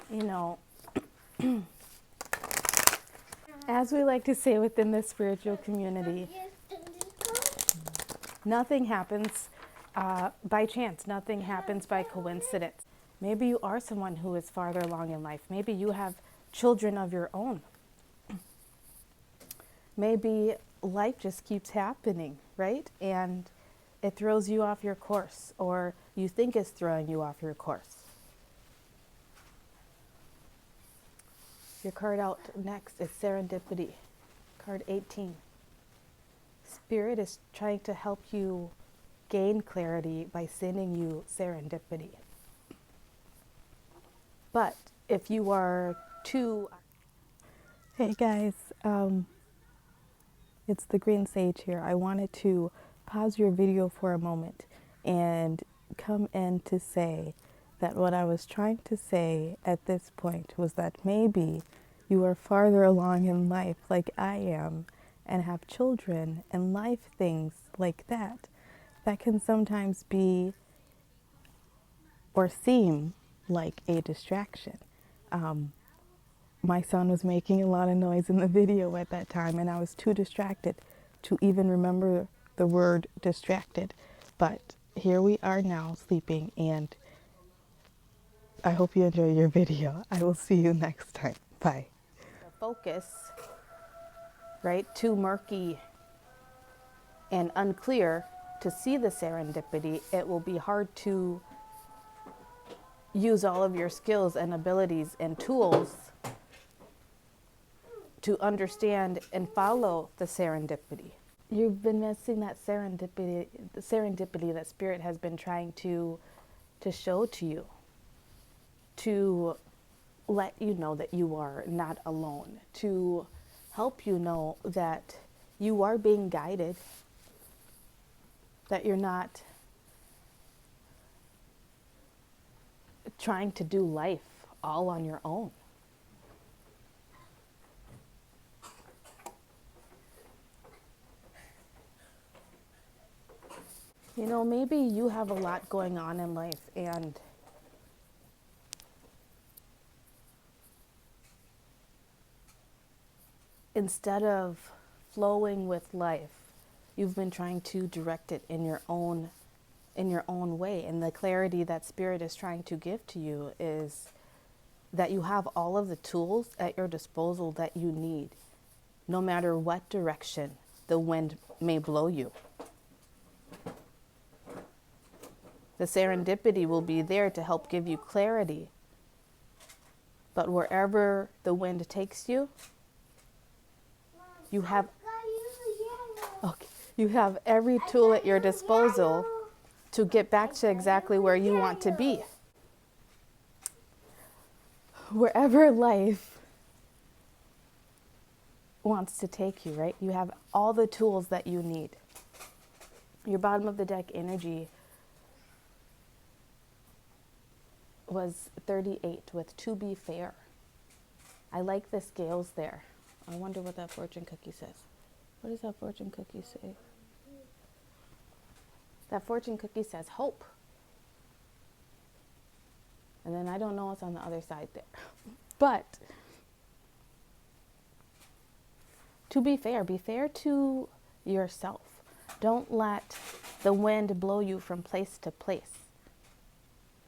You know, as we like to say within the spiritual community, nothing happens by chance. Nothing happens by coincidence. Maybe you are someone who is farther along in life. Maybe you have children of your own. Maybe life just keeps happening, right? And it throws you off your course, or you think it's throwing you off your course. Your card out next is Serendipity, card 18. Spirit is trying to help you gain clarity by sending you serendipity. But if you are too... Hey guys, it's the Green Sage here. I wanted to pause your video for a moment and come in to say that what I was trying to say at this point was that maybe you are farther along in life like I am and have children and life things like that can sometimes be or seem like a distraction. My son was making a lot of noise in the video at that time, and I was too distracted to even remember the word distracted. But here we are now sleeping, and I hope you enjoy your video. I will see you next time. Bye. The focus, right, too murky and unclear to see the serendipity, it will be hard to use all of your skills and abilities and tools to understand and follow the serendipity. You've been missing that serendipity, the serendipity that Spirit has been trying to show to you, to let you know that you are not alone, to help you know that you are being guided, that you're not trying to do life all on your own. You know, maybe you have a lot going on in life, and instead of flowing with life, you've been trying to direct it in your own way. And the clarity that Spirit is trying to give to you is that you have all of the tools at your disposal that you need, no matter what direction the wind may blow you. The serendipity will be there to help give you clarity. But wherever the wind takes you, you have every tool at your disposal to get back to exactly where you want to be. Wherever life wants to take you, right? You have all the tools that you need. Your bottom of the deck energy was 38 with to be fair. I like the scales there. I wonder what that fortune cookie says. What does that fortune cookie say? That fortune cookie says hope. And then I don't know what's on the other side there. But to be fair to yourself. Don't let the wind blow you from place to place.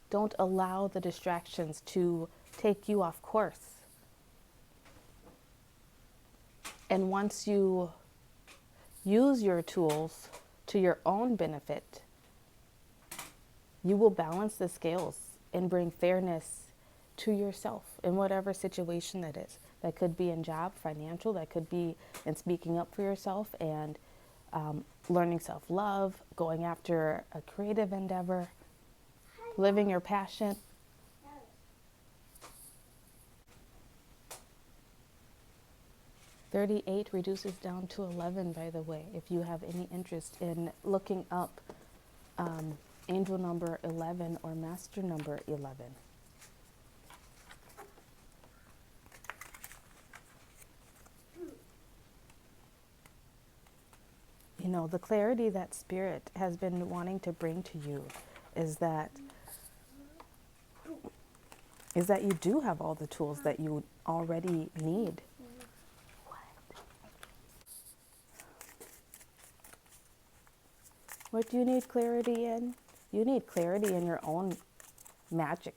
Don't allow the distractions to take you off course. And once you use your tools to your own benefit, you will balance the scales and bring fairness to yourself in whatever situation that is. That could be in job, financial, that could be in speaking up for yourself and learning self-love, going after a creative endeavor, living your passion. "38 reduces down to 11, by the way, if you have any interest in looking up angel number 11 or master number 11. You know, the clarity that Spirit has been wanting to bring to you is that you do have all the tools that you already need. What do you need clarity in? You need clarity in your own magic.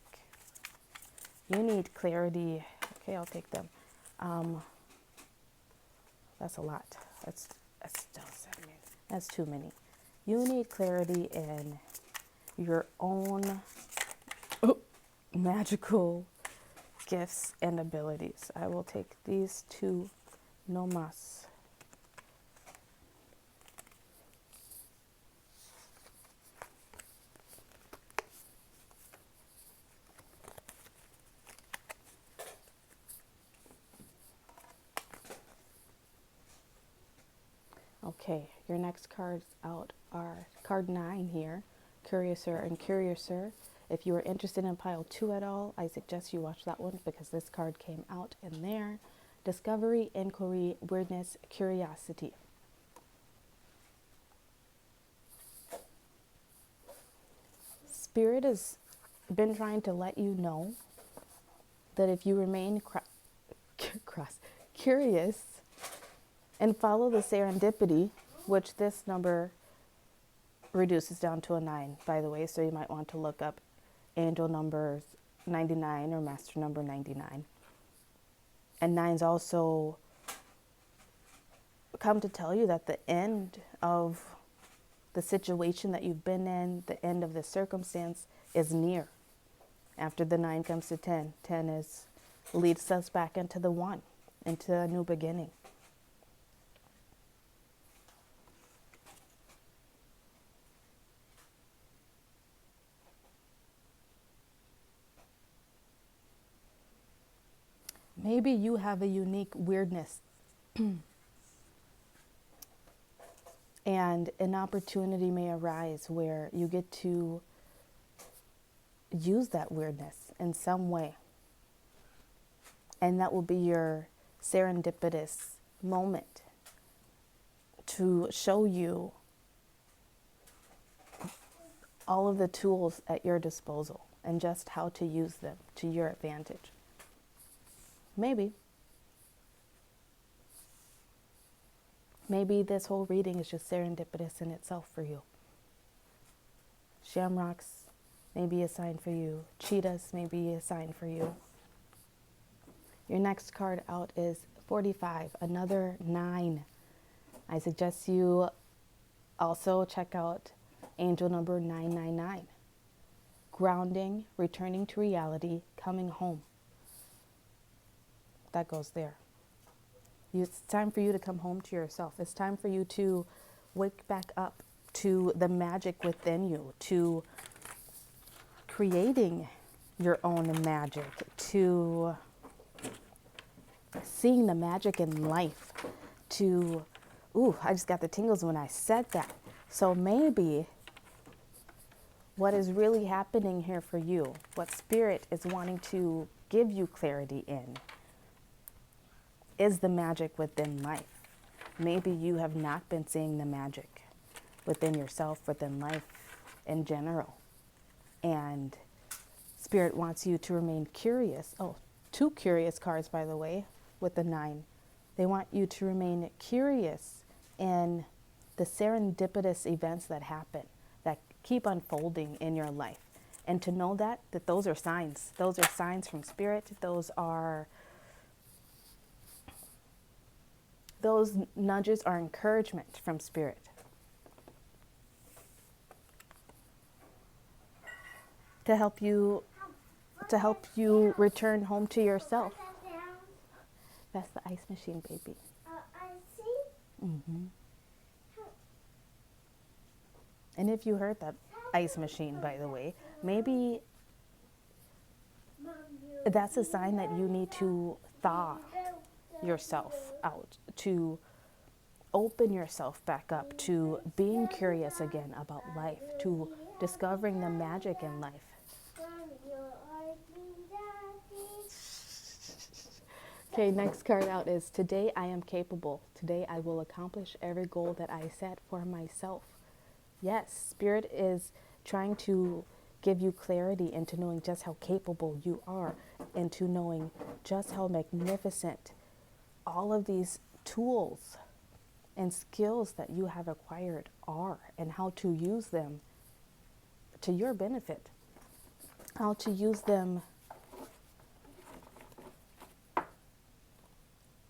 You need clarity. Okay, I'll take them. That's a lot. That's still 7. That's too many. You need clarity in your own magical gifts and abilities. I will take these two, no mas. Okay, your next cards out are card 9 here, Curiouser and Curiouser. If you are interested in pile 2 at all, I suggest you watch that one because this card came out in there. Discovery, inquiry, weirdness, curiosity. Spirit has been trying to let you know that if you remain curious and follow the serendipity, which this number reduces down to a 9, by the way, so you might want to look up angel numbers 99 or master number 99. And 9s also come to tell you that the end of the situation that you've been in, the end of the circumstance is near. After the 9 comes to 10, 10 leads us back into the 1, into a new beginning. Maybe you have a unique weirdness and an opportunity may arise where you get to use that weirdness in some way. And that will be your serendipitous moment to show you all of the tools at your disposal and just how to use them to your advantage. Maybe this whole reading is just serendipitous in itself for you. Shamrocks may be a sign for you. Cheetahs may be a sign for you. Your next card out is 45, another 9. I suggest you also check out angel number 999. Grounding, returning to reality, coming home. That goes there. It's time for you to come home to yourself. It's time for you to wake back up to the magic within you, to creating your own magic, to seeing the magic in life, to, I just got the tingles when I said that. So maybe what is really happening here for you, what Spirit is wanting to give you clarity in, is the magic within life. Maybe you have not been seeing the magic within yourself, within life in general. And Spirit wants you to remain curious. Oh, 2 curious cards, by the way, with the 9. They want you to remain curious in the serendipitous events that happen, that keep unfolding in your life. And to know that those are signs. Those are signs from Spirit. Those nudges are encouragement from Spirit. To help you return home to yourself. That's the ice machine, baby. I see. Mm-hmm. And if you heard that ice machine, by the way, maybe that's a sign that you need to thaw yourself out, to open yourself back up to being curious again about life, to discovering the magic in life. Okay, next card out is today I am capable. Today I will accomplish every goal that I set for myself. Yes, Spirit is trying to give you clarity into knowing just how capable you are, into knowing just how magnificent all of these tools and skills that you have acquired are, and how to use them to your benefit, how to use them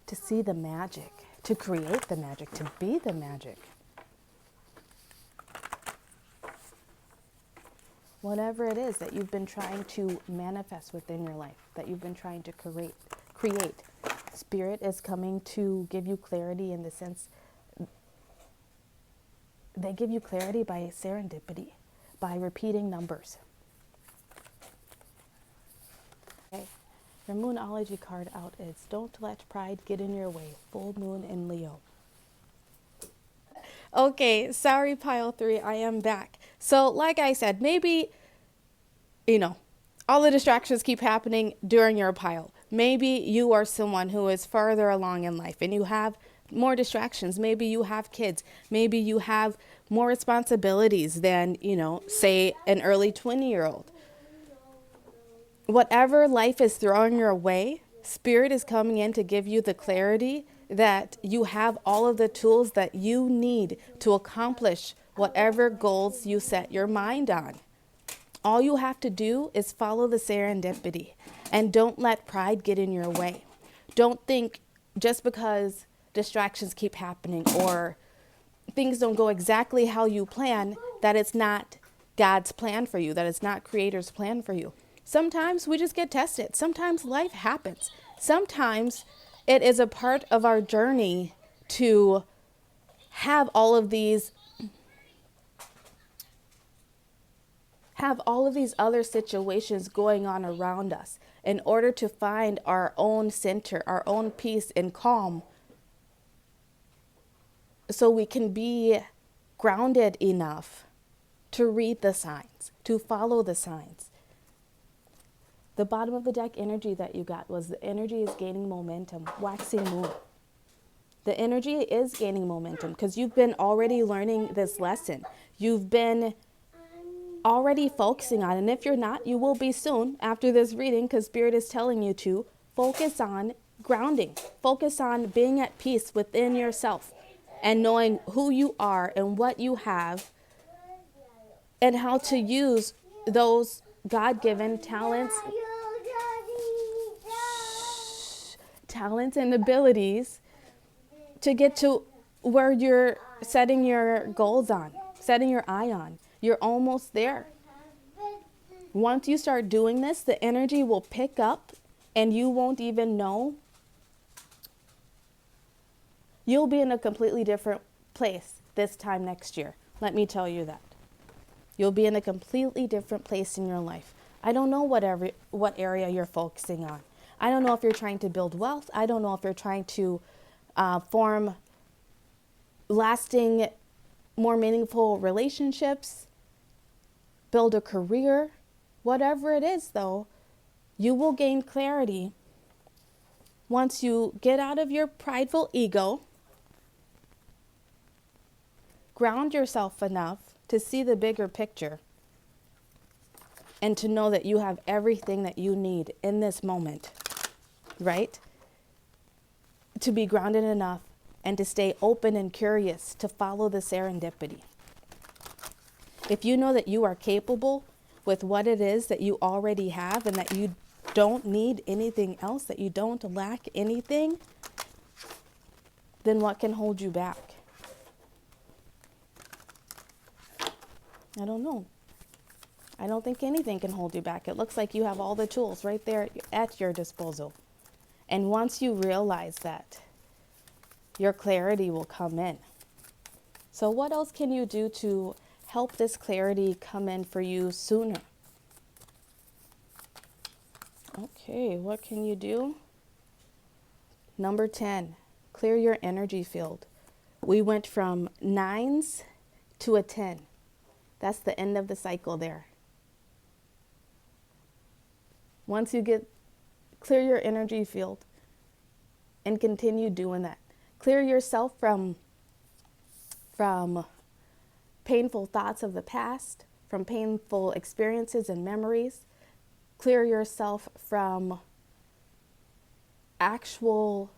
to see the magic, to create the magic, to be the magic. Whatever it is that you've been trying to manifest within your life, that you've been trying to create, Spirit is coming to give you clarity in the sense, they give you clarity by serendipity, by repeating numbers. Okay. Your Moonology card out is Don't Let Pride Get in Your Way, full moon in Leo. Okay, sorry, pile 3, I am back. So like I said, maybe, all the distractions keep happening during your pile. Maybe you are someone who is further along in life and you have more distractions. Maybe you have kids. Maybe you have more responsibilities than, say an early 20-year-old. Whatever life is throwing your way, Spirit is coming in to give you the clarity that you have all of the tools that you need to accomplish whatever goals you set your mind on. All you have to do is follow the serendipity and don't let pride get in your way. Don't think just because distractions keep happening or things don't go exactly how you plan that it's not God's plan for you, that it's not Creator's plan for you. Sometimes we just get tested. Sometimes life happens. Sometimes it is a part of our journey to have all of these other situations going on around us in order to find our own center, our own peace and calm, so we can be grounded enough to read the signs, to follow the signs, The bottom of the deck energy that you got was the energy is gaining momentum, waxing moon. The energy is gaining momentum because you've been already learning this lesson. You've been already focusing on, and if you're not, you will be soon after this reading, because Spirit is telling you to focus on grounding, focus on being at peace within yourself and knowing who you are and what you have and how to use those God-given talents and abilities to get to where you're setting your goals on, setting your eye on. You're almost there. Once you start doing this, the energy will pick up and you won't even know. You'll be in a completely different place this time next year. Let me tell you that. You'll be in a completely different place in your life. I don't know what area you're focusing on. I don't know if you're trying to build wealth. I don't know if you're trying to form lasting, more meaningful relationships, build a career. Whatever it is, though, you will gain clarity once you get out of your prideful ego, ground yourself enough to see the bigger picture, and to know that you have everything that you need in this moment, right? To be grounded enough and to stay open and curious to follow the serendipity. If you know that you are capable with what it is that you already have and that you don't need anything else, that you don't lack anything, then what can hold you back? I don't know. I don't think anything can hold you back. It looks like you have all the tools right there at your disposal. And once you realize that, your clarity will come in. So what else can you do to help this clarity come in for you sooner? Okay, what can you do? Number 10, clear your energy field. We went from 9s to a 10. That's the end of the cycle there. Once you clear your energy field and continue doing that. Clear yourself from painful thoughts of the past, from painful experiences and memories. Clear yourself from actual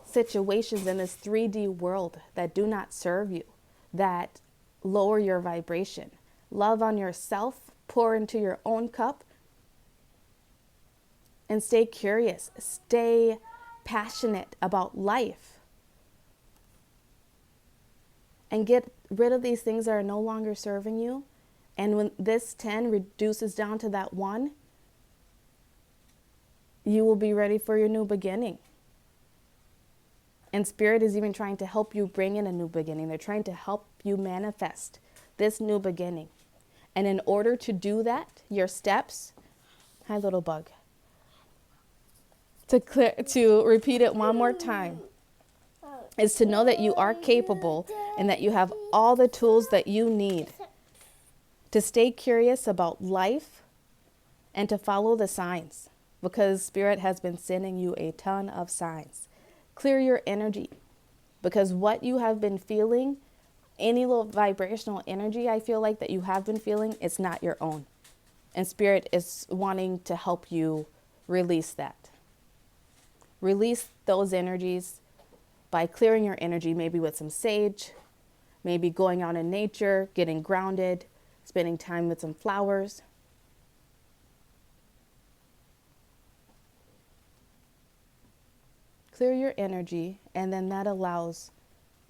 situations in this 3D world that do not serve you, that lower your vibration. Love on yourself, pour into your own cup, and stay curious. Stay passionate about life. And get rid of these things that are no longer serving you. And when this 10 reduces down to that 1, you will be ready for your new beginning. And Spirit is even trying to help you bring in a new beginning. They're trying to help you manifest this new beginning. And in order to do that, your steps, hi little bug, to repeat it one more time, is to know that you are capable and that you have all the tools that you need to stay curious about life and to follow the signs, because Spirit has been sending you a ton of signs. Clear your energy, because what you have been feeling, any little vibrational energy I feel like that you have been feeling, it's not your own. And Spirit is wanting to help you release that. Release those energies by clearing your energy, maybe with some sage, maybe going out in nature, getting grounded, spending time with some flowers. Clear your energy, and then that allows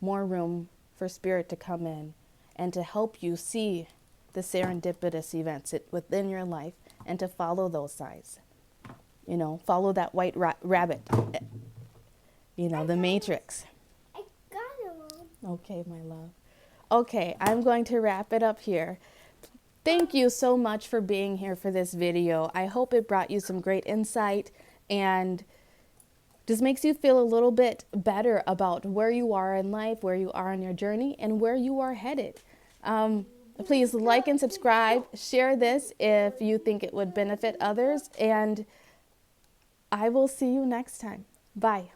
more room for Spirit to come in and to help you see the serendipitous events within your life and to follow those signs. You know, follow that white rabbit, you know, the matrix. I got it, Mom. Okay, my love. Okay, I'm going to wrap it up here. Thank you so much for being here for this video. I hope it brought you some great insight and just makes you feel a little bit better about where you are in life, where you are on your journey, and where you are headed. Please like and subscribe. Share this if you think it would benefit others. And I will see you next time. Bye.